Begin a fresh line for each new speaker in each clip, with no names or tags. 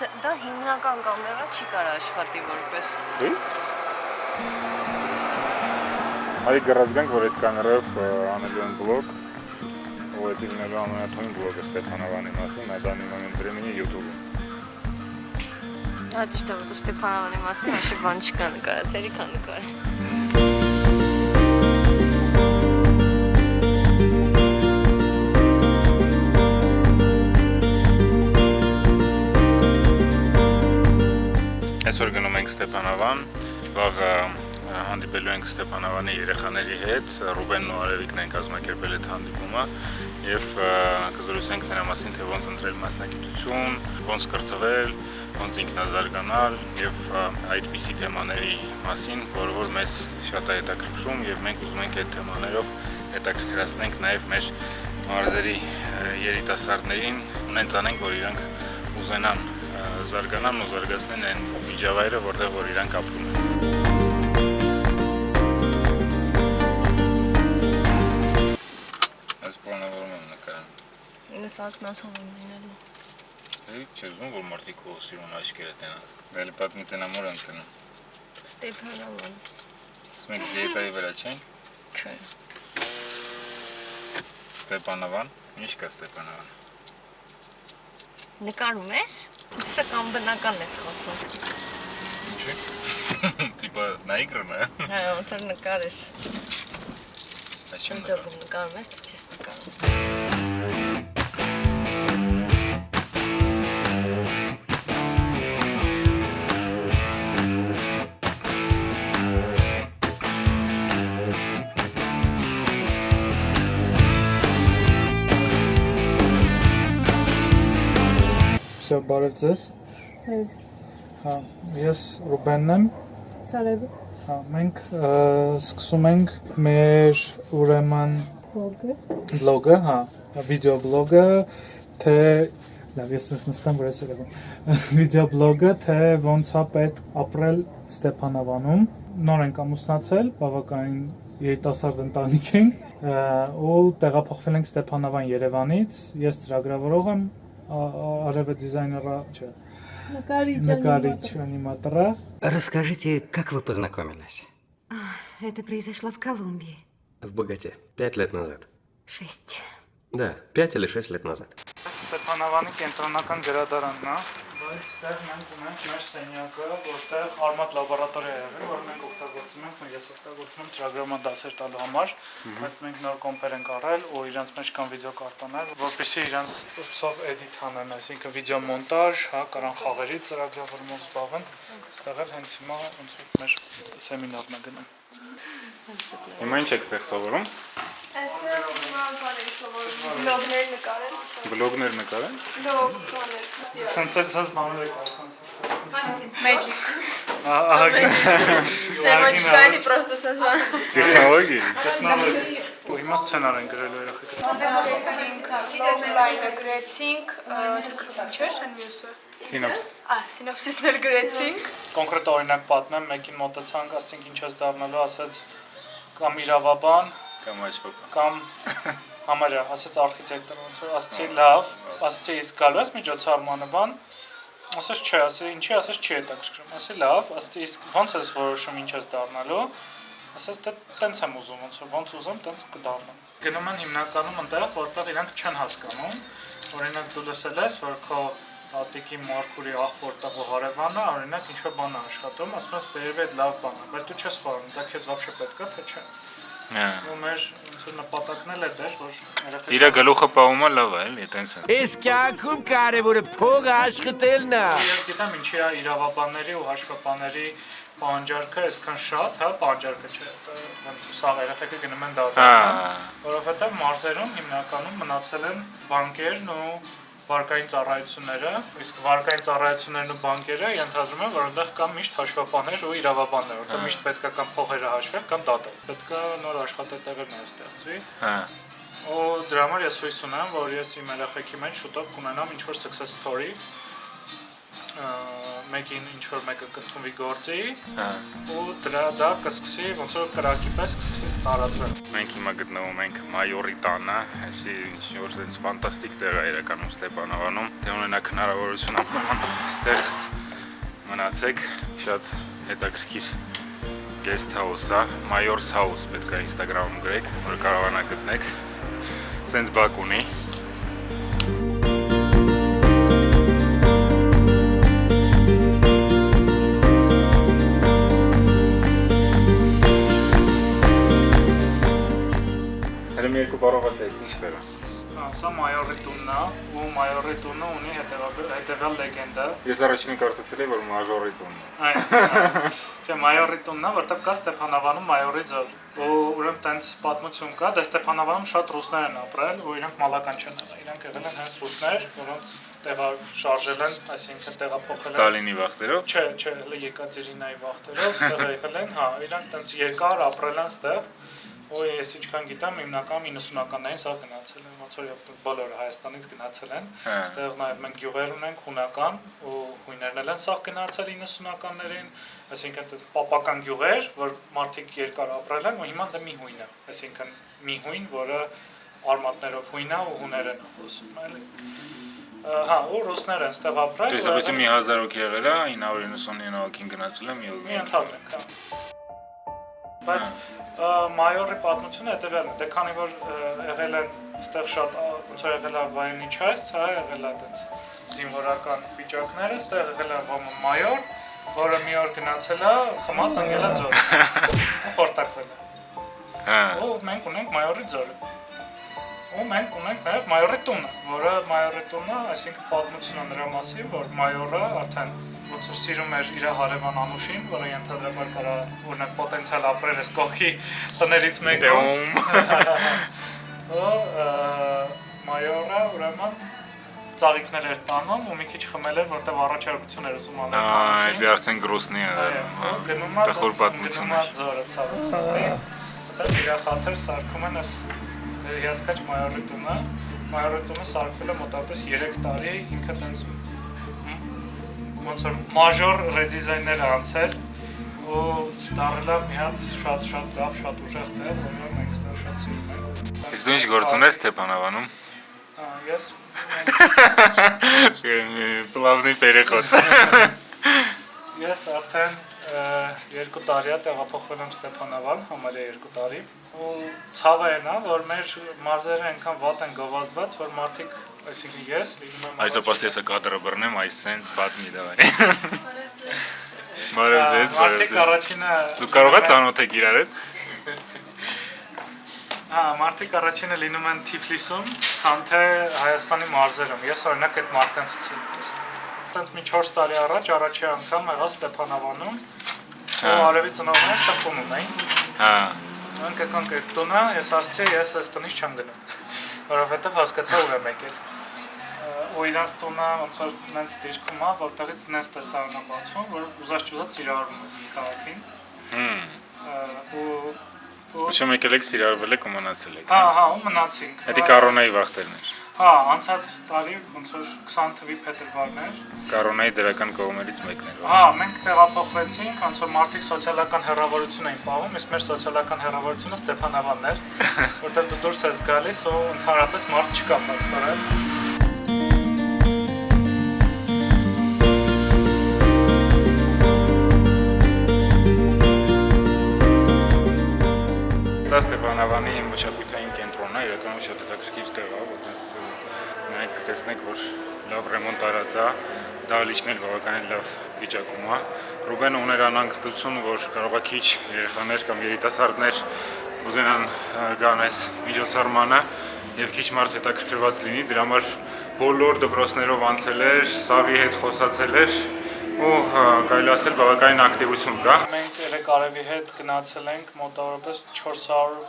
Դա հիմնական կամերա չի կարա աշխատի որպես։
Չի։ Այ գրազգանք, որ այս կամերով անելու են բլոգ, ու այդ լինելու ամենաթույն բլոգը Ստեփանավանի մասին, այդ անի մոմենտ времени YouTube-ում։
Հա ճիշտ է, որ Ստեփանավանի մասին ոչ բան չկա նկարած, երիքան նկարած։
Այսօր գնում ենք Ստեփանավան, վաղը հանդիպելու ենք Ստեփանավանի երեխաների հետ, Ռուբենն ու Արևիկն են կազմակերպել այդ հանդիպումը եւ կզրուցենք դրա մասին, թե ոնց ընտրել մասնագիտություն, ոնց կրթվել, ոնց ինքնազարգանալ եւ այդպիսի թեմաների մասին, որ մեզ շատ է հետաքրքրում եւ մենք ուզում ենք այդ թեմաներով հետաքրքրացնենք նաեւ մեր մարզերի երիտասարդներին, ունենանք, որ իրանք ուզենան զարգանան ու զարգացնեն այն միջավայրը, որտեղ որ իրանք ապրում են։ Այս պլանավորում եմ նկարան։
Ես ակնասում եմ լինելու։
Չէ, ուզում որ մարդիկ ու սիրուն աչքերը տենան։ Դելի պատմի տենամոր ընկնում։
Ստեփանավան։
Ասում եք դիետայի վրա չեն։
Չէ։
Ստեփանավան, ինչ կա Ստեփանավան։
Նկարում ես։ Սա կամ բնական ես խոսում։
Ինչի՞։ Տիպա նայգրն է։
Հա, ոնց որ նկարես։
Այս չեմ
Դու նկարում ես, ես նկարում։
Всё, բարև ձեզ։ Հա, ես Ռուբենն եմ։
Սարևը
Հա, մենք սկսում ենք մեր ուրեմն բլոգը, հա, վիդեո բլոգը, թե լավ, ես նստեմ, որ ես երևում։ Վիդեո բլոգը, թե ոնց է պետք ապրել Ստեփանավանում։ Նոր ենք ամուսնացել, բավականին երիտասարդ ընտանիք ենք, ու տեղափոխվել ենք Ստեփանավան Երևանից։ Ես ծրագրավորող եմ, Արևը դիզայները, չէ, նկարիչ, аниматора.
Расскажите, как вы познакомились?
Это произошло в Колумбии.
В Боготе. 5 лет назад.
6.
Да, 5 или 6 лет назад.
Ստեփանավանի կենտրոնական գրադարանն է, բայց այստեղ մենք ունենք մեր սենյակը, որտեղ արմատ լաբորատորիա է եղել, որը մենք օգտագործում ենք, ես օգտագործում եմ ծրագրման դասեր տալու համար, բայց մենք նոր կոմպեր ենք առել ու իրանց մեջ կան վիդեոկարտաներ, որպեսզի իրանց սով էդիթ անեն, այսինքն վիդեո մոնտաժ, հա, կարան խաղերի ծրագրավորումով զբաղվեն, այստեղ էլ հենց հիմա ոնց որ մեր սեմինարն է գնում։
Հիմա ինչ եք ստեղ սովորում։
Այստեղ նման բաներ սովորում, բլոգներ նկարել։
Բլոգներ նկարել։
Բլոգ բաներ։
Սենց էլ սենց բաներ եք ասած։
Magic։
Ահագին։
Դե ոչ կանի պրոստը սենց բան։
Տեխնոլոգի։
Ու հիմա սցենար են գրելու երեխեքը։
Գրեցինք, լոգլայնը գրեցինք, չէ՞, այն մյուսը։
Սինոպսիս։
Սինոպսիսներ գրեցինք։
Կոնկրետ օրինակ պատմեմ, մեկին մոտեցանք, ասենք ինչ ես դառնալու, ասաց կամ իրավաբան,
Կամ աչքոպան։
կամ համարյա, ասաց արխիտեկտոր, ոնց որ ասացի լավ, ասացի իսկ գալու ես միջոցառմանը բան, ասաց չէ, ասացի ինչի, ասաց չի հետաքրքրում, ասացի լավ, ասացի իսկ ոնց ես որոշում ինչ ես դառնալու, ասաց դե տենց եմ ուզում, ոնց ուզեմ, տենց կդառնամ։ Գնում են հիմնականում այնտեղ, որտեղ իրանք չեն հասկանում, օրինակ դու լսել ես, որ քո տատիկի Մարկուրի աղբորտը հարևանը, օրինակ ինչ որ բան է աշխատում, ասում ես դերևի այդ լավ բան է, բայց դու չես խորանում, դա քեզ вообще պետք է թե չէ։ Ու մեր ոնց որ նպատակն էլ է դեր, որ երեխեքը
Իրա գլուխը պահումը լավ է, էլի, տենց է։
Այս կյանքում կարևորը փողը աշխատելն է։
Ես գիտեմ ինչի է իրավաբանների ու հաշվապանների պահանջարկը այսքան շատ, հա, պահանջարկը չէ, սա երեխեքը գնում են դատարան, որովհետև մարզերում հիմնականում մնացել են բանկերն ու վարկային ծառայությունները, իսկ վարկային ծառայություններն ու բանկերը ենթադրում են, որ այնտեղ կան միշտ հաշվապաններ ու իրավաբաններ, որտեղ միշտ պետք է կամ փողերը հաշվեն, կամ դատել։ Պետք է նոր աշխատատեղեր ստեղծվի։
Հա։
Ու դրա համար ես հույս ունեմ, որ ես իմ երեխեքի մեջ շուտով կունենամ ինչ-որ success story, մեկին ինչ որ մեկը կընդունվի գործի
Հա։
ու դա կսկսի ոնց որ կրակի պես կսկսի տարածվել։
Մենք հիմա գտնվում ենք Մայորի տանը, այսի ինչ որ sense ֆանտաստիկ տեղ է իրականում Ստեփանավանում։ Դե ունենաք հնարավորություն այստեղ մնացեք, շատ հետաքրքիր guest house-ա, Mayors House պետք է Instagram-ում գրեք, որ կարողանա գտնեք։ Sense բակ ունի։ Հələ մի երկու բառով ասես, ինչ տեղ է։
Սա Մայորի տունն է, ու Մայորի տունը ունի հետևյալ լեգենդա։
Ես առաջինը կարծեցել էի, որ Մաժորի տունն է։
Այո։ Չէ, Մայորի տունն է, որտեղ կա Ստեփանավանում Մայորի ձոր։ Ու ուրեմն տենց պատմություն կա, դե Ստեփանավանում շատ ռուսներ են ապրել, ու իրանք մալական չեն եղել։ Իրանք եղել են հենց ռուսներ, որոնց տեղա շարժել են, այսինքն տեղափոխել են։
Ստալինի վախտերով։
Չէ, հələ Եկատերինայի վախտերով ստեղ եղել են, հա, իրանք տենց երկար ապրել են ստեղ։ Ու ես ինչքան գիտեմ, հիմնական 90-ականներին սա գնացել են, ոնց որ եւ բոլորը Հայաստանից գնացել են։ Այստեղ նաեւ մենք գյուղեր ունենք հունական ու հույներն են սա գնացել 90-ականներին, այսինքն այդպես պապական գյուղեր, որ մարդիկ երկար ապրել են, ու հիմա դա մի հույն է, այսինքն մի հույն, որը արմատներով հույն է ու հուներեն է խոսում, էլի։ Հա, ու ռուսներ են ստեղ ապրել։
Դե մի 1000 հոգի եղել է, 999 հոգին գնացել է, մի
ընդհանրենք, հա։ Բայց Մայորի պատմությունը հետևյալն է, դե քանի որ եղել են այստեղ շատ ոնց որ եղել է վայրենի часть, հա, եղել է այդպես զինվորական վիճակները, այստեղ եղել է ոմը մայոր, որը մի օր գնացել է, խմած ընկել է ձոր։ Ու խորտակվել է։
Հա։
Ու մենք ունենք Մայորի ձորը։ Ու մենք ունենք նաև Մայորի տունը, որը Մայորի տունը, այսինքն պատմությունը նրա մասին, որ Մայորը արդեն ոնց որ սիրում էր իր հարևան Անուշին, որը ենթադրաբար կարա օրինակ պոտենցիալ ապրել էս կողքի տներից մեկում։ Ու Մայորը ուրեմն ծաղիկներ էր տանում ու մի քիչ խմել էր, որտեղ առաջարկություն էր ուզում անել Անուշին։
Դե արդեն գրոսնի է։
Գնում է
Տխուր պատմություն է։
Ձորը ցավոք սրտի։ Դա իր խաթր սարքում են էս հիասքաչ Մայորի տունը։ Մայորի տունը սարքվել է մոտավորապես 3 տարի, ինքը տենց ոնց որ մաժոր ռեդիզայներ անցել ու ստարել է մի հատ շատ լավ, շատ ուժեղ տեղ, որը մենք շատ սիրում ենք։
Իսկ դու ինչ գործ ունես Ստեփանավանում։
Ես
Պլավնի переход։
Ես արդեն 2 տարի է տեղափոխվել եմ Ստեփանավան, համարյա 2 տարի։ Ու ցավը այն է, որ մեր մարզերը այնքան վատ են գովազդված, որ մարդիկ, այսինքն ես լինում եմ
Այսպես ես կադրը բռնեմ, այս sense պատմի դավարի։ Բարև
մարդիկ առաջինը
Դու կարող ես ծանոթեք իրար հետ։
Հա, մարդիկ առաջինը լինում են Թիֆլիսում, քան թե Հայաստանի մարզերում։ Ես օրինակ այդ մարդկանցից եմ։ Այդպես մի 4 տարի առաջ առաջի անգամ եղա Ստեփանավանում, ու արևի ծնողները շփում էին։
Հա։
Մենք եկանք այդ տունը, ես ասացի, ես այս տնից չեմ գնում, որովհետև հասկացա ուր եմ եկել։ Ու իրանց տունը ոնց որ նենց դիրքում է, որտեղից նենց տեսարան է բացվում, որ ուզած-չուզած սիրահարվում ես քաղաքին։
Ուրիշ եկել եք սիրահարվել եք ու մնացել եք։
Հա, ու մնացինք։
Դա կորոնայի վախտերն էր։
Հա, անցած տարի ոնց որ 20 թվականի փետրվարներ։
Կորոնայի դրական կողմերից մեկն էր։
Հա, մենք տեղափոխվեցինք, ոնց որ մարդիկ սոցիալական հեռավորություն էին պահում, իսկ մեր սոցիալական հեռավորությունը Ստեփանավանն էր, որտեղ դու դուրս ես գալիս ու ընդհանրապես մարդ չկա փաստորեն։
Սա Ստեփանավանի մշակութային կենտրոնն է, իրականում շատ հետաքրքիր տեղ է, որտեղ մենք կտեսնենք, որ լավ ռեմոնտ արած է, դահլիճն էլ բավականին լավ վիճակում է։ Ռուբենը ուներ անհանգստություն, որ կարող է քիչ երեխաներ կամ երիտասարդներ ուզենան գան այս միջոցառմանը եւ քիչ մարդ հետաքրքրված լինի, դրա համար բոլոր դպրոցներով անցել էր, Սավի հետ խոսացել էր ու կարելի ասել բավականին ակտիվություն կա։
Մենք Երեկարևի հետ գնացել ենք մոտավորապես 400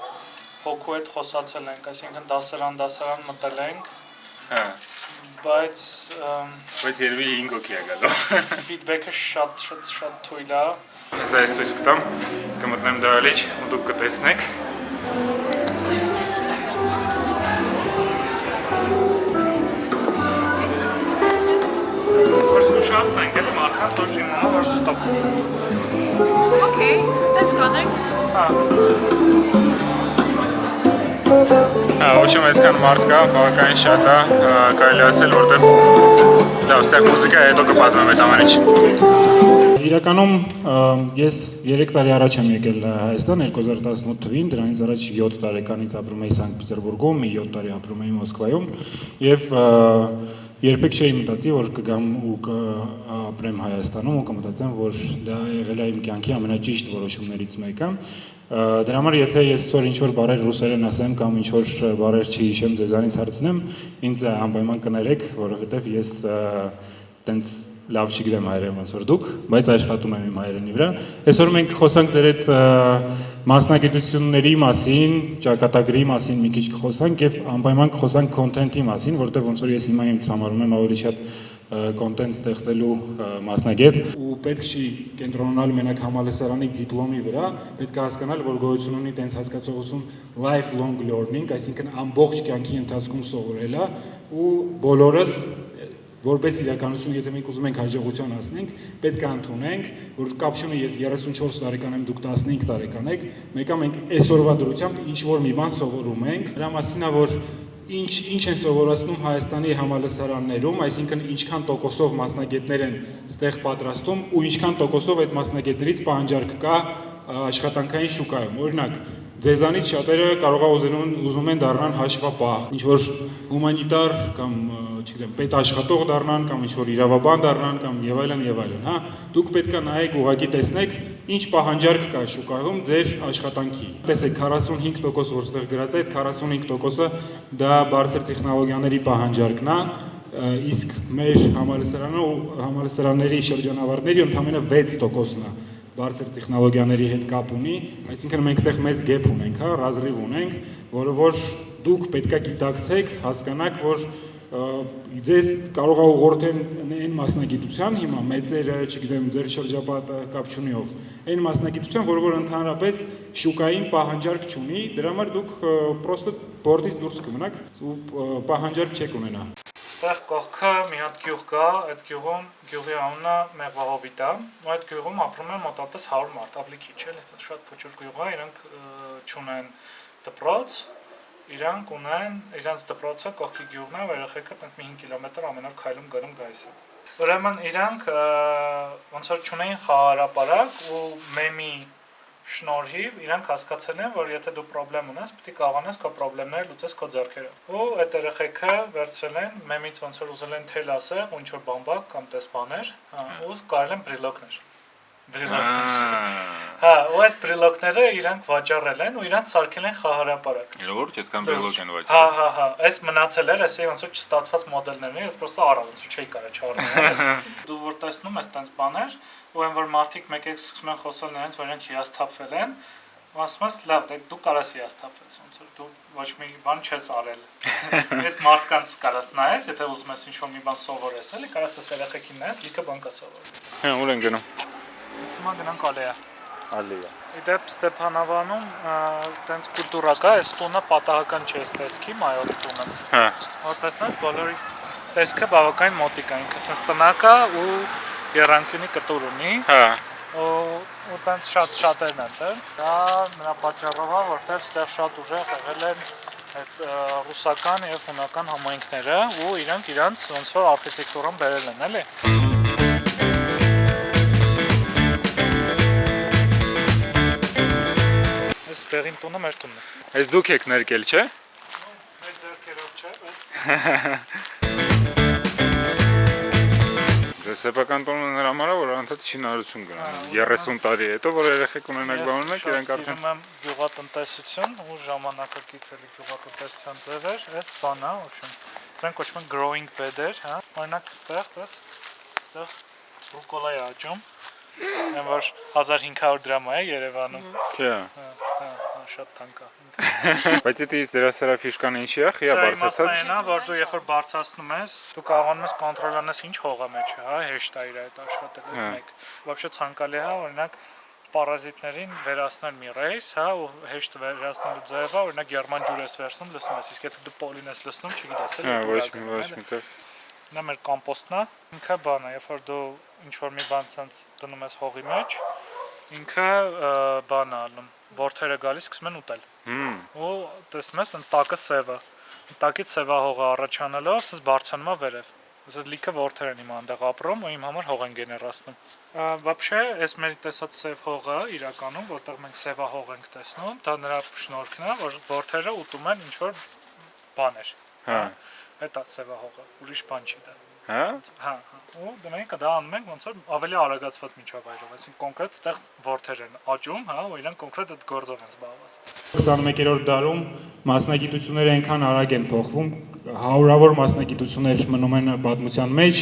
հոգու հետ խոսացել ենք, այսինքն դասարան մտել ենք։
Հա։
Բայց
երևի 5 հոգի է գալու։
Ֆիդբեքը շատ թույլ է։
Ես այս ցույց կտամ, կմտնեմ դահլիճ ու դուք կտեսնեք։
չհասնենք, էլի մարդկանց որ իմանա որ ստոպ։
Okay, let's go there.
Ոչ եմ այսքան մարդ կա, բավականին շատ է, կարելի ասել, որտեվ լավ, ստեղ մուզիկա է, հետո կպատմեմ այդ ամեն ինչ։
Իրականում ես 3 տարի առաջ եմ եկել Հայաստան 2018 թվին, դրանից առաջ 7 տարեկանից ապրում էի Սանկտ Պետերբուրգում, 7 տարի ապրում էի Մոսկվայում եւ երբեք չէի մտածի, որ կգամ ու կապրեմ Հայաստանում ու կմտածեմ, որ դա եղել է իմ կյանքի ամենաճիշտ որոշումներից մեկը։ Դրա համար եթե ես այսօր ինչ-որ բառեր ռուսերեն ասեմ կամ ինչ-որ բառեր չհիշեմ, ձեզանից հարցնեմ, ինձ անպայման կներեք, որովհետև ես տենց լավ չգիտեմ հայերեն ոնց որ դուք, բայց աշխատում եմ իմ հայերենի վրա։ Այսօր մենք խոսանք դեր այդ մասնագիտությունների մասին, ճակատագրի մասին մի քիչ կխոսանք եւ անպայման կխոսանք քոնթենթի մասին, որտեղ ոնց որ ես հիմա ինձ համարում եմ ավելի շատ կոնտենտ ստեղծելու մասնագետ ու պետք չի կենտրոնանալ մենակ համալսարանի դիպլոմի վրա, պետք է հասկանալ, որ գոյություն ունի տենց հասկացողություն lifelong learning, այսինքն ամբողջ կյանքի ընթացքում սովորելը ու բոլորս որպես իրականություն, եթե մենք ուզում ենք հաջողության հասնենք, պետք է ընդունենք, որ կապ չունի ես 34 տարեկան եմ, դուք 15 տարեկան եք, մեկը մենք այսօրվա դրությամբ ինչ-որ մի բան սովորում ենք, դրա մասին է, որ ինչ են սովորացնում Հայաստանի համալսարաններում, այսինքն ինչքան տոկոսով մասնագետներ են ստեղ պատրաստում ու ինչքան տոկոսով այդ մասնագետներից պահանջարկ կա աշխատանքային շուկայում, օրինակ ձեզանից շատերը կարող է ուզում են դառնան հաշվապահ, ինչ-որ հումանիտար կամ չգիտեմ, պետաշխատող դառնան կամ ինչ-որ իրավաբան դառնան կամ եւ այլն, հա, դուք պետք է նայեք ուղղակի տեսնեք ինչ պահանջարկ կա շուկայում ձեր աշխատանքի։ Տեսեք 45% որ ստեղ գրած է, այդ 45%-ը դա բարձր տեխնոլոգիաների պահանջարկն է, իսկ մեր համալսարանների շրջանավարտների ընդամենը 6%-ն է բարձր տեխնոլոգիաների հետ կապ ունի, այսինքն մենք ստեղ մեծ գեփ ունենք, հա, ռազրիվ ունենք, որը որ դուք պետք է գիտակցեք, հասկանաք, որ ձեզ կարող է ուղղորդեն այն մասնագիտության, հիմա մեծերը, չգիտեմ, ձեր շրջապատը կապ չունի ով, այն մասնագիտության, որ ընդհանրապես շուկային պահանջարկ չունի, դրա համար դուք պրոստը բորդից դուրս կմնաք ու պահանջարկ չեք ունենա։
Այստեղ կողքը մի հատ գյուղ կա, այդ գյուղի անունը Մեղվահովիտ է, ու այդ գյուղում ապրում են մոտավորապես 100 մարդ, ավելի քիչ է, շատ փոքր գյուղ է, իրանք չունեն դպրոց, իրանք ունեն իրենց դպրոցը կողքի գյուղն է, երեխեքը տենց մի 5 կիլոմետր ամեն օր քայլում գնում գայս է։ Ուրեմն իրանք ոնց որ չունեին խաղահարապարակ ու մեմի շնորհիվ իրանք հասկացել են, որ եթե դու խնդրեմ ունես, պետք է կարողանաս քո խնդիրները լուծես քո ձեռքերով։ Ու այդ երեխեքը վերցրել են, մեմից ոնց որ ուզել են թել ասել, ու ինչ որ բամբակ կամ տեսփաներ, ու կարել են բրիլոկներ։ Հա, ու այս բրիլոկները իրանք վաճառել են ու իրանք սարքել են խաղահարապարակ։
Որ այդքան բրիլոկ են վաճառել։
Հա, այս մնացել էր, այսի ոնց որ չստացված մոդելներն են, ես պրոստը արա ոնց չէի կարա չառնել։ Դու որ տեսնում ես տենց բաներ, ու այն որ մարդիկ մեկ-մեկ սկսում են խոսալ նրանց, որ իրանք հիասթափվել են, ասում ես լավ, դու կարաս հիասթափվես, ոնց որ դու ոչ մի բան չես արել։ Ես մարդկանց կարաս նայես, եթե ուզում ես ինչ-որ մի բան սովորես, էլի կարաս ես երեխեքին նայես, լիքը բան կա սովորել։
Հա, ուր են գնում։
Հիմա գնանք Ալեա։
Ալեա։
Իդեպ Ստեփանավանում տենց կուլտուրա կա, այս տունը պատահական չէ, այս տեսքի մայոտ տունը։
Հա։
Որ տեսնես բոլորի տեսքը բավականին մոտիկ է, ինքը sense տնակ է ու երանգյունի կտուր ունի։ Հա։ Ու տենց շատերն են դեռ։ Դա նրա պատճառով է, որտեղ ստեղ շատ ուժեղ եղել են այդ ռուսական եւ հունական համայնքները ու իրանք իրանց ոնց որ արխիտեկտուրան բերել են, էլի։ Տեղին տունը մեր տունն է։
Այս դուք եք ներկել, չէ։
Մեր ձեռքերով չէ, բայց
Սեփական տոնը նրա համար է, որ անդադ շինարարություն գնան 30 տարի հետո, որ երեխեք ունենակ բան ունեք, իրենք արդեն
Ես եմ գյուղատնտեսություն ու ժամանակակից էլի գյուղատնտեսության ձևեր, այս բանա, ոչմ։ Դրանք կոչվում են growing bed-եր, հա։ Օրինակ այստեղ ռուկոլա է աճում, այն որ 1500 դրամ է Երևանում։
Չէ։
Շատ թանկ է։
Բայց դա դերասարա ֆիշկան ինչի է, խիա բարձրացած։
Սա իմաստն է, որ դու երբ որ բարձրացնում ես, դու կարողանում ես կոնտրոլանես ինչ հողը մեջ է, հա, հեշտ է իր այդ աշխատել այդ մեկ։ Вообще ցանկալի է, օրինակ պարազիտներին վերացնել մի ռեյս, հա, ու հեշտ վերացնելու ձևը, օրինակ գերման ջուր ես վերցնում, լցնում ես, իսկ եթե դու պոլին ես լցնում, չգիտես, էլի։
Հա, ոչ մի տեղ։
Նա մեր կոմպոստն է, ինքը բան է, երբ որ դու ինչ-որ մի բան ցած դնում ես հողի մեջ, ինքը բան է ալնում, ворթերը գալիս սկսում են ուտել։ Ու տեսնում ես, տակը սևը, տակից սևահողը առաջանալով, ասես բարձրանում է վերև։ Ասես լիքը ворթեր են իմ այնտեղ ապրում ու իմ համար հող են գեներացնում։ Вообще, այս մեր տեսած սև հողը իրականում, որտեղ մենք սևահող ենք տեսնում, դա նրա շնորհքն է, որ ворթերը ուտում են ինչ-որ բաներ։ Հա։ Դա սևահողը, ուրիշ բան չի դա։ Հա։ Ու մենք դա անում ենք ոնց որ ավելի արագացված միջավայրով, այսինքն կոնկրետ այդտեղ ворթեր են աճում, հա, ու իրենք կոնկրետ այդ գործով են զբաղված։
21-րդ դարում մասնագիտությունները այնքան արագ են փոխվում, հարյուրավոր մասնագիտություններ մնում են պատմության մեջ,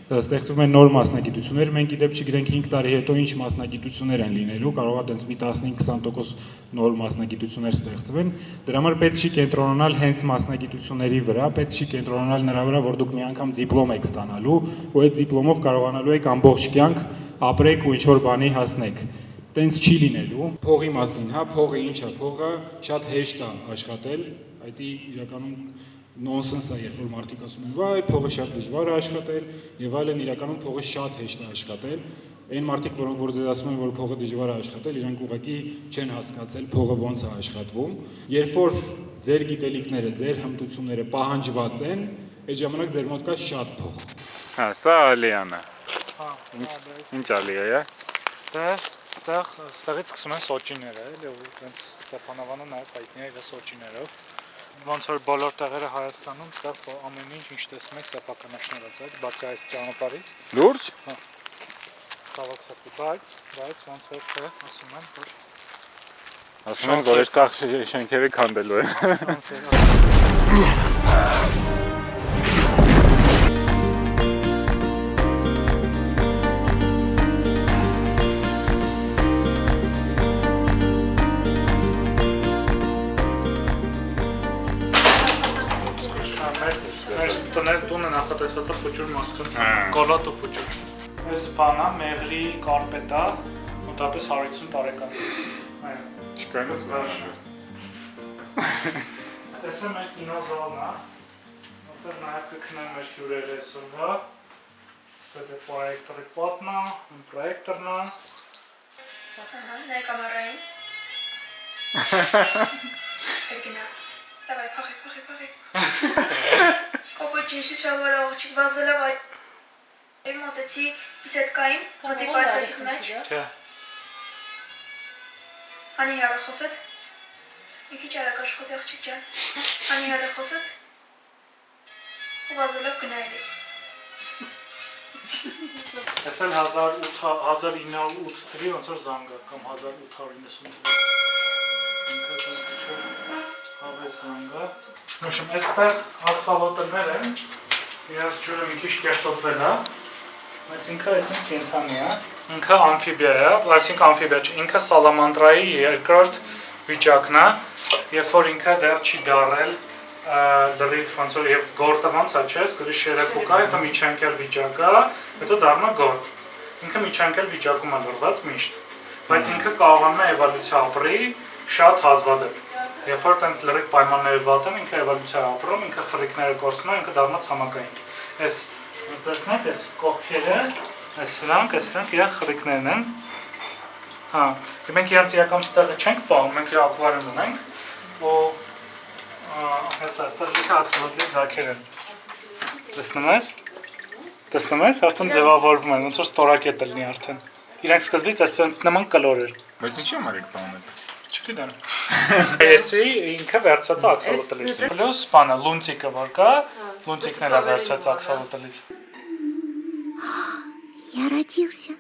ստեղծվում են նոր մասնագիտություններ, մենք իդեպ չգիտենք 5 տարի հետո ինչ մասնագիտություններ են լինելու, կարող է տենց մի 15-20% նոր մասնագիտություններ ստեղծվեն, դրա համար պետք չի կենտրոնանալ հենց մասնագիտությունների վրա, պետք չի կենտրոնանալ նրա վրա, որ դուք մի անգամ դիպլոմ եք ստանալու, ու այդ դիպլոմով կարողանալու եք ամբողջ կյանք ապրեք ու ինչ-որ բանի հասնեք։ Տենց չի լինելու։ Փողի մասին, հա, փողը ինչ է, փողը շատ հեշտ է աշխատել, այդ իրականում նոնսենս է, երբ որ մարդիկ ասում են, վայ, փողը շատ դժվար է աշխատել, եւ այլն, իրականում փողը շատ հեշտ է աշխատել։ Այն մարդիկ, որոնք որ ձեզ ասում են, որ փողը դժվար է աշխատել, իրանք ուղղակի չեն հասկացել փողը ոնց է աշխատվում։ Երբ որ ձեր գիտելիքները, ձեր հմտությունները պահանջված են, այդ ժամանակ ձեր մոտ կա շատ փող։
Հա, սա Ալիանը։
Հա,
Ինչ Ալիա է։
Ստեղից սկսում են սոճիները, էլի, ու այդպես Ստեփանավանը նաև հայտնի է իր սոճիներով։ Ոնց որ բոլոր տեղերը Հայաստանում, այդտեղ ամեն ինչ տեսնում եք սեփականաշնորհած է, բացի այս ճանապարհից։
Լուրջ։
Հա։ Ցավոք սրտի, բայց ոնց որ թե ասում են, որ
Ասում են, որ այս սաղ շենքերը քանդելու են։
Տունը նախատեսված է փուճուր մարդկանց, կոլոտ ու փուճուր։ Այս բանը մեղրի կարպետ է, մոտավորապես 150 տարեկան։ Այո։
Չկան
Այս է մեր կինոզալն է, որտեղ նաև կքնեն մեր հյուրերը այսօրվա։ Ստե պրոյեկտորի պատն է, պրոյեկտորն է։
Նայ կամերային։ Էգինա։ Давай, փախի։ Կոպոջինში շալվարը աղջիկ վազելավ այր մոտեցի բիսետկային, մոտի պայսակի մեջ։
Չէ։
Անի հեռախոսդ։ Մի քիչ արագ աշխատի աղջիկ ջան։ Անի հեռախոսդ։ Ու վազելով գնայելի։
Այս էլ 1908 թվի ոնց որ զանգա կամ 1890 թվի։ Ինքը ինչ-որ հավես զանգա։ Նշում, այստեղ աքսալոտներ են, իրաց ջուրը մի քիչ կեղտոտվել է, բայց ինքը այսինք կենթանի է, ինքը ամֆիբիա է, այսինք ամֆիբիա չէ, ինքը սալամանդրայի երկրորդ վիճակն է, երբ որ ինքը դեռ չի դարել լրիվ ոնց որ եւ գորտը ոնց է, չէ, սկսի շերեփուկ է, դա միջանկյալ վիճակ է, հետո դառնա գորտ։ Ինքը միջանկյալ վիճակում է լրված միշտ, բայց ինքը կարողանում է էվոլյուցիա ապրի շատ հազվադեպ։ Երբ որ տենց լրիվ պայմանները վատ են, ինքը էվոլյուցիա ապրում, ինքը խրիկները կորցնում է, ինքը դառնա ցամաքային։ Այս տեսնեք, այս կողքերը, այս սրանք իր խրիկներն են։ Հա, մենք իրանց իրական տեղը չենք պահում, մենք իր ակվարիում ունենք, ու հեսա, այստեղ լիքը աքսալոտի ձագեր են։ Տեսնում ես։ Տեսնում ես, արդեն ձևավորվում են, ոնց որ ստորակետ լինի արդեն։ Իրանք սկզբից այսպես նման կլոր էր։
Բայց ինչի՞ համար եք բանում։
Չգիտեմ։ Էսի ինքը վերցած աքսալոտելից։ Պլյուս բանը լունտիկը որ կա, լունտիկն էլ է վերցած աքսալոտելից։
Я родился.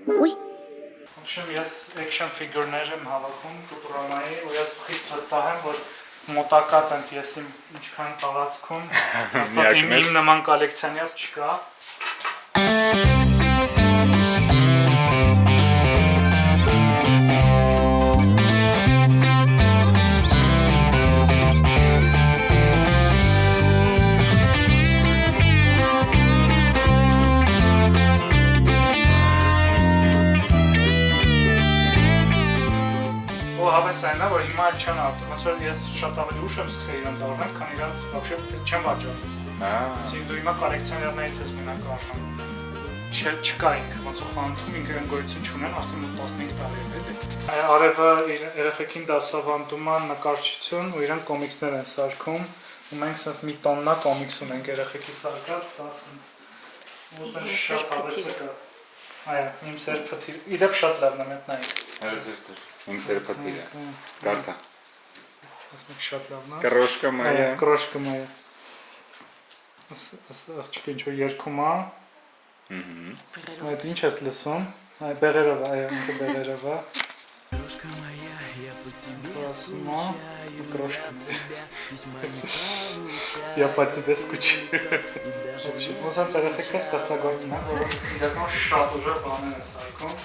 Ой.
В общем, ես action figure-ներ եմ հավաքում Ֆուտուրամայի, ու ես խիստ վստահ եմ, որ մոտակա տենց ես ինչքան տարածքում, հաստատ իմ նման կոլեկցիոներ չկա։ Հավեսային է, որ հիմա էլ չեն արտում, ոնց որ ես շատ ավելի ուշ եմ սկսել իրանց առնել, քան իրանց вообще չեմ վաճառում։ Այսինքն դու հիմա կոլեկցիոներներից ես մենակ առնում։ Չկայինք, ոնց ու խանութում ինքը գոյություն չունեն, արդեն մոտ 15 տարի է, էլի։ Արևը իր երեխեքին դասավանդում է նկարչություն ու իրենք կոմիքսներ են սարքում։ Ու մենք ասես մի տոննա կոմիքս ունենք երեխեքի սարքած, սա ասես ուտեն շատ հավեսը կա։ Այո, իմ սերփաթիր։ Իդեպ շատ լավն է մետնայի։
Հերոսստր, իմ սերփաթիրը։ Կարտա։
Ասենք շատ լավն է։
Կրոշկա մայա։
Կրոշկա մայա։ Աղջիկը ինչ-որ երգում է։ Այդ ինչ ես լսում։ Այ բեղերով, այո, ինքը բեղերով է։ Я по тебе скучаю. Ոնց երեխեքը ստեղծագործն են, որոնք իրական շատ ուժեղ բաներ են սարքում։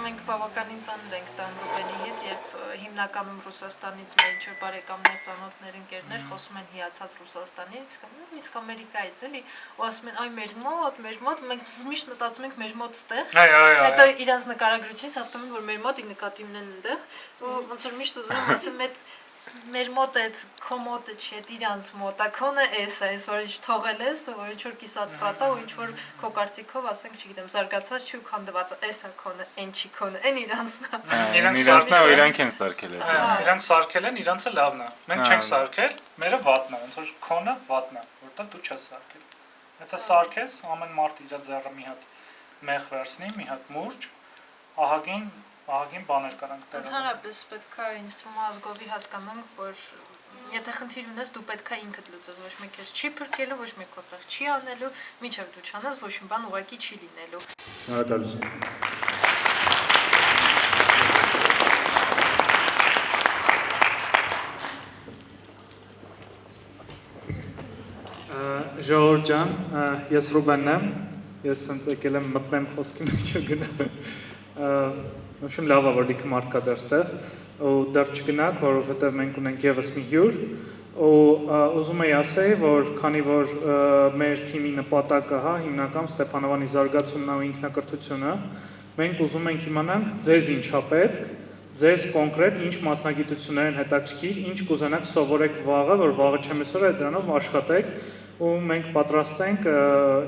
Մենք բավականին ծանր ենք տան Ռուբենի հետ, երբ հիմնականում Ռուսաստանից մեր ինչ-որ բարեկամներ, ծանոթներ, ընկերներ խոսում են հիացած Ռուսաստանից, նույնիսկ Ամերիկայից, էլի, ու ասում են, այ մեր մոտ, մենք միշտ մտածում ենք մեր մոտ ստեղ։ Հետո իրանց նկարագրությունից հասկանում են, որ մեր մոտ նկատի ունեն այնտեղ, ու ոնց որ միշտ ուզում եմ ասեմ, մեր մոտ է, քո մոտը չի, իրանց մոտ է, քոնը էս է, որ ինչ թողել ես, որ ինչ որ կիսատ պրատա ու ինչ որ քո կարծիքով, ասենք, չգիտեմ, զարգացած չի ու քանդված, էս է քոնը, այն չի քոնը, այն իրանցն է։
Իրանցն է, ու իրանք են սարքել է։
Իրանք սարքել են, իրանցը լավն է։ Մենք չենք սարքել, մերը վատն է, ոնց որ քոնը վատն է, որտեղ դու չես սարքել։ Եթե սարքես, ամեն մարդ իր ձեռը մի հատ մեղ վերցնի, մի հատ մուրճ, ահագին բաներ կարանք տեղադրել։
Ընդհանրապես պետք է ինձ թվում է ազգովի հասկանանք, որ եթե խնդիր ունես, դու պետք է ինքդ լուծես, ոչ մեկ քեզ չի փրկելու, ոչ մեկ քոտեղ չի անելու, մինչև դու չանես, ոչ մի բան ուղղակի չի լինելու։
Շնորհակալություն։
Ժողովուրդ ջան, ես Ռուբենն եմ, ես ցենց եկել եմ մտնեմ խոսքի մեջ գնամ։ Ոչմ լավ է որ լիքը մարդ կա դեռստեղ ու դեռ չգնաք, որովհետև մենք ունենք եւս մի հյուր ու ուզում եի ասել, որ քանի որ մեր թիմի նպատակը հա հիմնական Ստեփանովանի զարգացումն ու ինքնակրթությունը, մենք ուզում ենք իմանանք ձեզ ինչա պետք, ձեզ կոնկրետ ինչ մասնագիտություններ են հետաքրքիր, ինչ կուզենաք սովորեք վաղը, որ վաղը չեմ այսօր այդ դրանով աշխատեք ու մենք պատրաստ ենք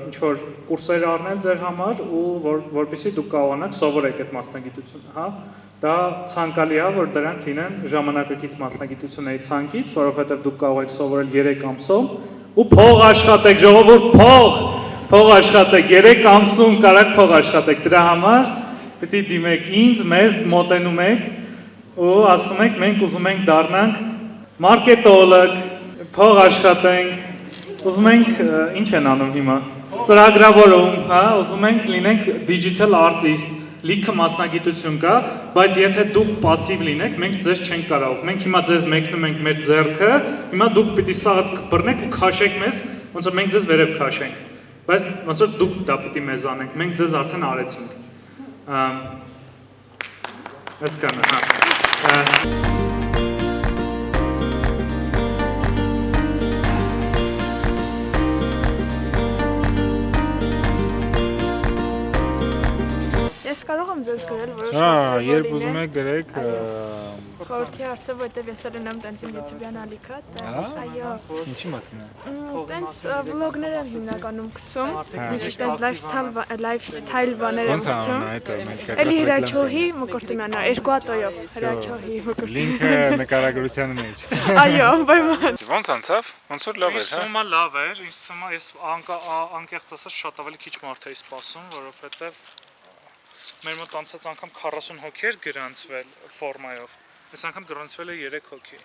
ինչ որ կուրսեր առնել ձեր համար ու որպեսզի դուք կարողանաք սովորեք այդ մասնագիտությունը, հա։ Դա ցանկալի է, որ դրանք լինեն ժամանակակից մասնագիտությունների ցանկից, որովհետև դուք կարող եք սովորել 3 ամսում ու փող աշխատեք, ժողովուրդ, փող աշխատեք, 3 ամսում կարաք փող աշխատեք, դրա համար պետք է դիմեք ինձ, մեզ մոտենում եք ու ասում եք մենք ուզում ենք դառնանք մարքետոլոգ, փող աշխատենք, ուզում ենք ինչ են անում հիմա, ծրագրավորում, հա, ուզում ենք լինենք digital artist, լիքը մասնագիտություն կա, բայց եթե դուք пассив լինեք, մենք ձեզ չենք կարող, մենք հիմա ձեզ մեկնում ենք մեր ձեռքը, հիմա դուք պիտի սաղդ բռնեք ու քաշեք մեզ, ոնց որ մենք ձեզ վերև քաշենք, բայց ոնց որ դուք դա պիտի մեզ անենք, մենք ձեզ արդեն արեցինք, այսքանը, հա,
Ես կարող եմ ձեզ գրել որոշ
երբ ուզում եք գրեք
խորհրդի հարցը, որտեվ ես էլ ունեմ տենց իմ YouTube-յան ալիքա, այո։
Ինչի մասին է։
Տենց վլոգներ եմ հիմնականում գցում, մի քիչ տենց lifestyle բաներ եմ գցում։ Էլի Հրաչոհի Մկրտումյանը 2 հատոյով Հրաչոհի Մկրտումյանը։
Լինքը նկարագրության մեջ։
Այո, անպայման։
Ոնց անցավ։ Ոնց որ լավ էր, հա։
Ինձ թվում է լավ էր, ինձ թվում է ես անկեղծ ասած շատ ավելի քիչ մարդ էի սպասում, որովհետև մեր մոտ անցած անգամ 40 հոգի էր գրանցվել ֆորմայով։ Այս անգամ գրանցվել է 3 հոգի։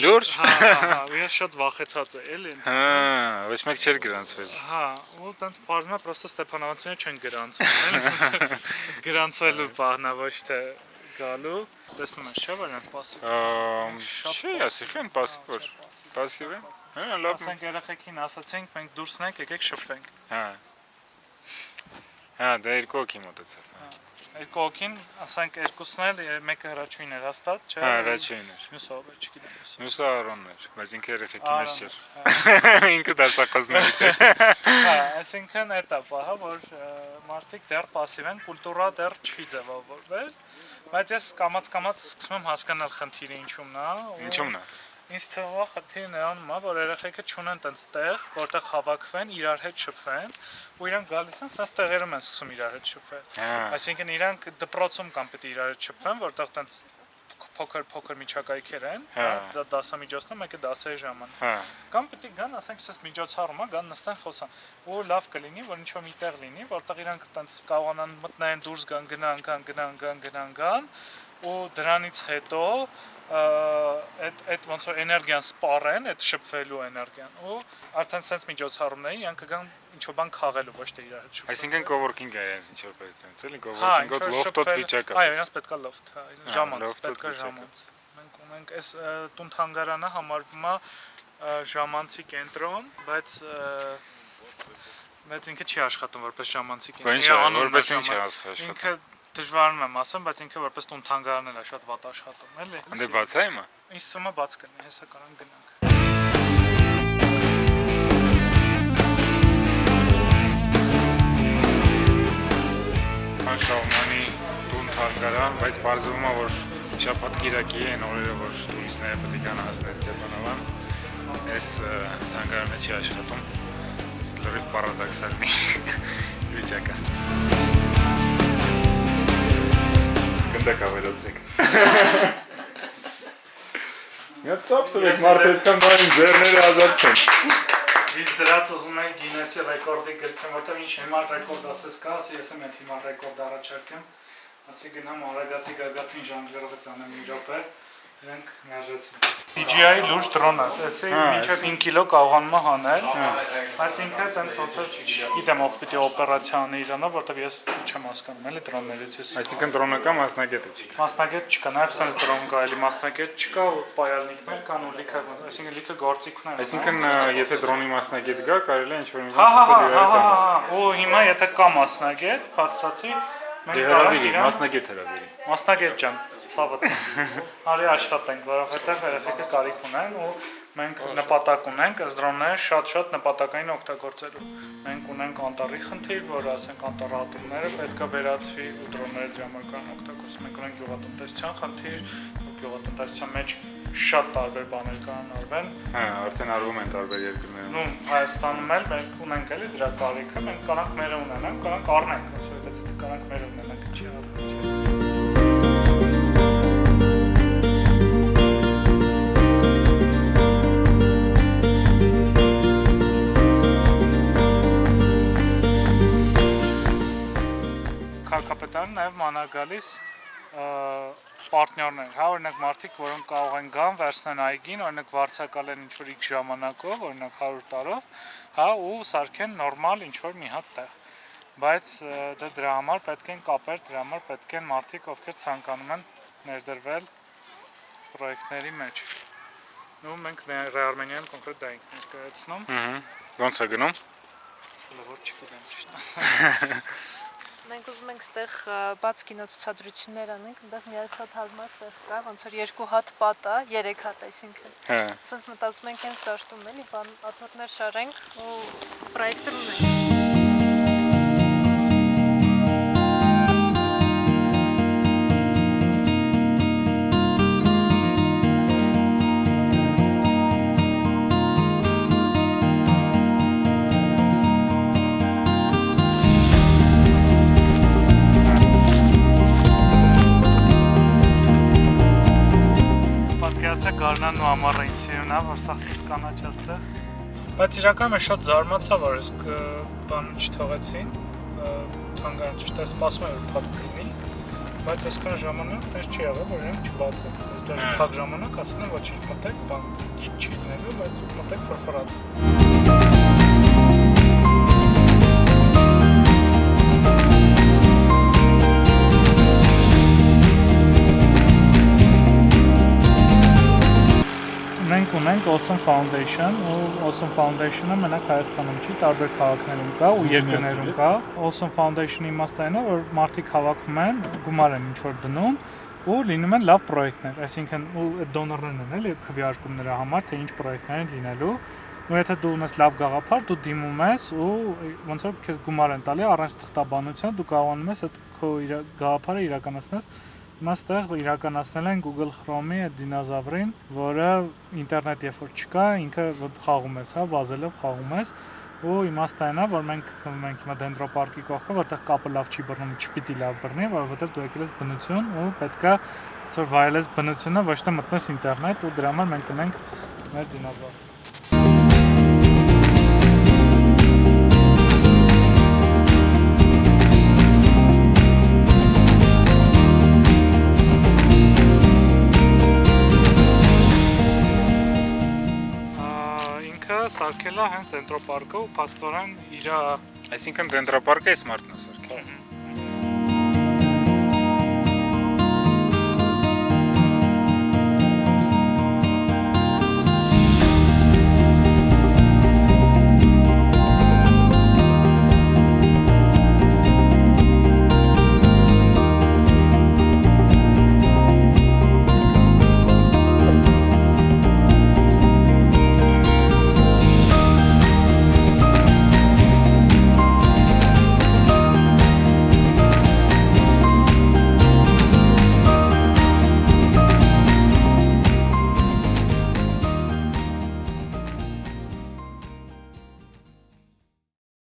Լուրջ։
Հա, ես շատ վախեցած եմ, էլի։
Հա, ոչ մեկ չէր գրանցվել։
Հա, ու տենց բարձրացնա պրոստը Ստեփանովացիները չեն գրանցվել, էլի։ Գրանցվելու բանա ոչ թե գալու։ Տեսնում ես, չէ՞ որ նա պասիվ։
Չի, ասի խեն պասիվ։ Պասիվ է։ Հա, լավ։
Ասենք երեխեքին ասացինք, մենք դուրս նայեք, եկեք շփվենք։
Հա։ Հա, դա 2 հոգի մոտեցավ։
Երկու հոգին, ասենք երկուսն էլ, մեկը Հրաչուհին էր հաստատ, չէ՞։
Հա, Հրաչուհին էր։
Մյուսը ով էր, չգիտեմ ես։
Մյուսը Արոնն էր, բայց ինքը երեխեքի մեջ չէր։ Ինքը դասախոսներից էր։
Հա, այսինքն էտա պահա, որ մարդիկ դեռ пассив են, կուլտուրա դեռ չի ձևավորվել, բայց ես կամաց սկսում եմ հասկանալ խնդիրը ինչումն է։
Ինչումն է։
Ինձ թվում է խնդիրը նրանում է, որ երեխեքը չունեն տենց տեղ, որտեղ հավաքվեն, իրար հետ շփվեն, ու իրանք գալիս են, սենց տեղերում են սկսում իրար հետ շփվել։ Այսինքն իրանք դպրոցում կամ պետք է իրար հետ շփվեն, որտեղ տենց փոքր միջակայքեր են, դասամիջոցն է, մեկը դասերի ժամանակ։ Կամ պետք է գան, ասենք, ցած միջոցառում է, գան նստեն խոսան։ Ու լավ կլինի, որ ինչ-որ մի տեղ լինի, որտեղ իրանք տենց կարողանան մտնեն, դուրս գան, գնան, ու դրանից հետո այդ ոնց որ էներգիան սպառեն, այդ շփվելու էներգիան, ու արդեն sense միջոցառումների իրանք կգան ինչ-որ բան խաղելու, ոչ թե իրար հետ շփվել։
Այսինքն coworking է իրենց ինչ-որ պետք է, էլի coworking-ով loft-ով վիճակը։
Այո, իրենց պետքա loft, ժամանց, պետքա ժամանց։ Մենք ունենք այս տուն-թանգարանը համարվում է ժամանցի կենտրոն, բայց ինքը չի աշխատում որպես ժամանցի կենտրոն։
Որպես ինչ է աշխատում։
Ինքը դժվարում եմ ասեմ, բայց ինքը որպես տուն-թանգարան էլ է շատ վատ աշխատում, էլի։
Դե բաց է հիմա։
Ինձ թվում է բաց կլինի, հեսա կարան գնանք։
Շաումանի տուն-թանգարան, բայց բարձվում է, որ շաբաթ կիրակի են օրերը, որ տուրիստները պետք է գան հասնեն Ստեփանավան, այս թանգարանը չի աշխատում, լրիվ պարադոքսալ մի վիճակ է։ Գնդակ ավելացրեք։ Մի ծափ տվեք մարդեցկան բանին ձեռները ազատ չեն։
Ես դրած ուզում եմ Գինեսի ռեկորդի գրքեմ, որտեղ ինչ հիմար ռեկորդ ասես կա, ասի ես եմ այդ հիմար ռեկորդ առաջարկեմ, ասի գնամ Արագածի գագաթին ժանգլերովից անեմ մի րոպե, իրենք միաժեցին։ DJI լուրջ դրոն է, ասի մինչև 5 կիլո կարողանում է հանել, բայց ինքը տենց ոնց որ գիտեմ ով պիտի օպերացիա անի իրանով, որտեղ ես չեմ հասկանում, էլի դրոններից ես։
Այսինքն դրոնը կա, մասնագետը չի։
Մասնագետ չկա, նաև սենց դրոն կա, էլի մասնագետ չկա, ու պայալնիկներ կան ու լիքը, այսինքն լիքը գործիք ունեն։
Այսինքն եթե դրոնի մասնագետ գա, կարելի է ինչ-որ մի
բան։ Ու հիմա եթե կա մասնագետ, փաստացի
մասնագետ հրավիրի։
Մասնագետ ջան, ցավը։ Արի աշխատենք, որովհետև երեխեքը կարիք ունեն ու մենք նպատակ ունենք այս դրոնները շատ նպատակային օգտագործելու։ Մենք ունենք անտառի խնդիր, որ ասենք անտառահատումները պետք է վերացվի ու դրոնները դրա համար կան օգտագործում։ Մենք ունենք գյուղատնտեսության խնդիր, գյուղատնտեսության մեջ շատ տարբեր բաներ կան արվեն։
Արդեն արվում են տարբեր երկրներում։
Ու Հայաստանում էլ մենք ունենք էլի դրա կարիքը, մենք կանանք մեր ունենանք, կանանք առնենք, այսինքն եթե կանանք մեր ունենանք, չի առնենք։ Քաղաքապետարանը նաև մանրագալիս պարտներներ, հա, օրինակ մարդիկ, որոնք կարող են գան, վերցնեն այգին, օրինակ վարձակալեն ինչ-որ X ժամանակով, օրինակ 100 տարով, հա, ու սարքեն նորմալ ինչ-որ մի հատ տեղ։ Բայց դրա համար պետք են կապեր, դրա համար պետք են մարդիկ, ովքեր ցանկանում են ներդրվել պրոյեկտների մեջ։ Ու մենք Ռեարմենիայում կոնկրետ դա ենք ներկայացնում։
Ոնց է գնում։
Լավ չգիտեմ ճիշտ ասեմ։
Մենք ուզում ենք ստեղ բաց կինոցուցադրություններ անենք, այնտեղ մի հատ հարմար տեղ կա, ոնց որ 2 հատ պատ է, 3 հատ, այսինքն։ Ասենց մտածում ենք հենց դաշտում էլի, բան աթոռներ շարենք ու պրոյեկտոր ունենք։
Գարնանն ու ամառը ինձ սիրուն է, որ սաղսից կանաչած տեղ։ Բայց իրականում շատ զարմացա, որ այս բանը չթողեցին, թանգարան ճիշտ է սպասում էր փակ կլինի, բայց այսքան ժամանակ տես չի եղել, որ իրենք չբացեն։ Դեռ փակ ժամանակ ասել են ոչինչ մտեք, բան գիտ չի լինելու, բայց դուք մտեք ֆրֆրած։ Մենք ունենք Awesome Foundation, ու Awesome Foundation-ը մենակ Հայաստանում չի, տարբեր քաղաքներում կա ու երկրներում կա։ Awesome Foundation-ի իմաստը այն է, որ մարդիկ հավաքվում են, գումար են ինչ-որ դնում ու լինում են լավ պրոյեկտներ, այսինքն ու դոնորներն են էլի քվեարկում նրա համար, թե ինչ պրոյեկտներ են լինելու։ Ու եթե դու ունես լավ գաղափար, դու դիմում ես ու ոնց որ քեզ գումար են տալի առանց թղթաբանության, դու կարողանում ես այդ քո գաղափարը իրականացնես Մստեղ իրականացնել են Google Chrome-ի այդ դինոզավրին, որը ինտերնետ երբ որ չկա, ինքը խաղում ես, հա, վազելով խաղում ես, ու իմաստը այն է, որ մենք գտնվում ենք հիմա դենդրոպարկի կողքը, որտեղ կապը լավ չի բռնում, չպիտի լավ բռնի, որովհետև դու եկել ես բնություն ու պետքա որ վայելես բնությունը, ոչ թե մտնես ինտերնետ ու դրա համար մենք ունենք մեր դինոզավր։ Ինքը սարքել է հենց դենդրոպարկը ու փաստորեն իր
Այսինքն դենդրոպարկը է սմարթնեսը։